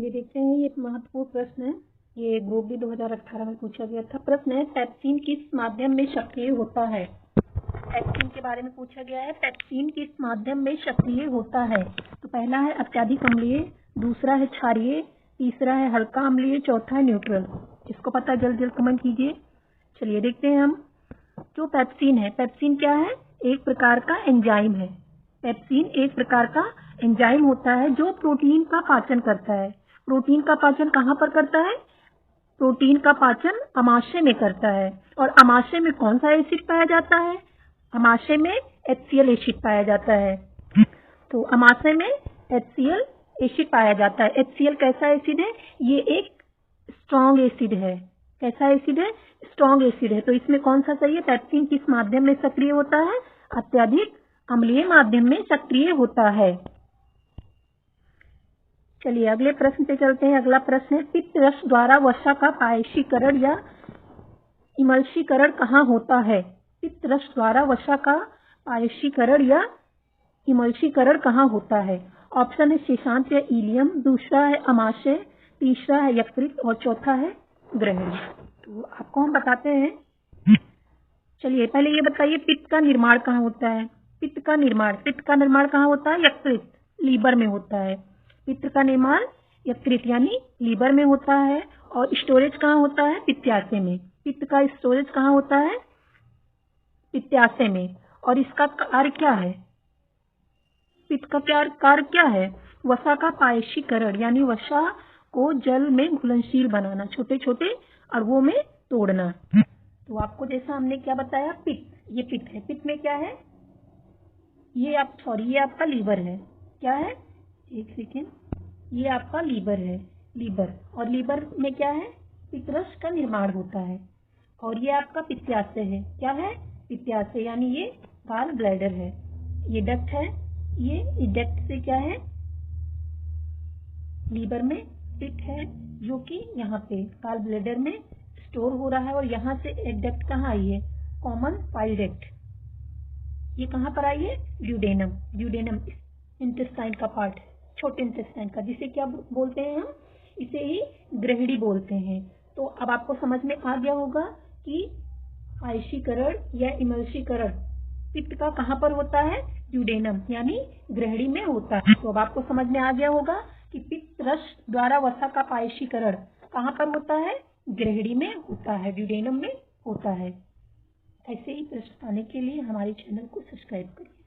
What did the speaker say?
ये देखते हैं, ये एक महत्वपूर्ण प्रश्न है। ये ग्रुप बी 2018 में पूछा गया था। प्रश्न है, पेप्सिन किस माध्यम में सक्रिय होता है? पेप्सिन के बारे में पूछा गया है। पेप्सिन किस माध्यम में सक्रिय होता है? तो पहला है अत्यधिक अम्लीय, दूसरा है क्षारीय, तीसरा है हल्का अम्लीय, चौथा है न्यूट्रल। इसको पता जल्द कमेंट कीजिए। चलिए देखते हैं हम। जो पेप्सिन है, पेप्सिन क्या है? एक प्रकार का एंजाइम है। पेप्सिन एक प्रकार का एंजाइम होता है जो प्रोटीन का पाचन करता है। प्रोटीन का पाचन कहाँ पर करता है? प्रोटीन का पाचन अमाशय में करता है। और अमाशय में कौन सा एसिड पाया जाता है? अमाशय में HCl एसिड पाया जाता है। तो अमाशय में HCl एसिड पाया जाता है। HCl कैसा एसिड है? ये एक स्ट्रॉन्ग एसिड है। कैसा एसिड है? स्ट्रॉन्ग एसिड है। तो इसमें कौन सा सही है? पेप्सिन किस माध्यम में सक्रिय होता है? अत्यधिक अम्लीय माध्यम में सक्रिय होता है। चलिए अगले प्रश्न पे चलते हैं। अगला प्रश्न है, पित्त रस द्वारा वसा का पायशीकरण या इमल्शीकरण कहाँ होता है? पित्त रस द्वारा वसा का पायशीकरण या इमल्शीकरण कहाँ होता है? ऑप्शन है शेषांत या इलियम, दूसरा है अमाशय, तीसरा है यकृत और चौथा है ग्रहणी। तो आपको हम बताते हैं। चलिए पहले ये बताइए, पित्त का निर्माण कहाँ होता है? पित्त का निर्माण कहाँ होता है? यकृत, लीवर में होता है। पित्त का निर्माण यकृत यानी लीवर में होता है। और स्टोरेज कहाँ होता है? पित्ताशय में। पित्त का स्टोरेज कहाँ होता है? पित्ताशय में। और इसका कार्य क्या है? पित्त का कार्य क्या है? वसा का पायशीकरण यानी वसा को जल में घुलनशील बनाना, छोटे छोटे अणुओं में तोड़ना। तो आपको जैसा हमने क्या बताया, पित्त, ये पित्त है। पित्त में क्या है? ये आपका लीवर है। क्या है? एक सेकेंड, ये आपका लीवर है, लीवर। और लीवर में क्या है? पित्तरस का निर्माण होता है। और ये आपका पित्ताशय है। क्या है? पित्ताशय यानी ये गॉल ब्लैडर है। ये डक्ट है। ये डक्ट से क्या है? लीवर में पित्त है जो कि यहाँ पे गॉल ब्लैडर में स्टोर हो रहा है। और यहाँ से एक डक्ट कहाँ आई है? Common pile duct. ये कहाँ पर आई है? ड्यूडेनम। ड्यूडेनम इंटेस्टाइन का पार्ट है, छोटे इंटेस्टाइन का, जिसे क्या बोलते हैं हम? इसे ही ग्रहणी बोलते हैं। तो अब आपको समझ में आ गया होगा कि पायशीकरण या इमल्शीकरण पित्त का कहाँ पर होता है? ड्यूडेनम यानी ग्रहणी में होता है। तो अब आपको समझ में आ गया होगा कि पित्त रस द्वारा वसा का पायशीकरण कहाँ पर होता है? ग्रहणी में होता है, ड्यूडेनम में होता है। ऐसे ही प्रश्न पाने के लिए हमारे चैनल को सब्सक्राइब करिए।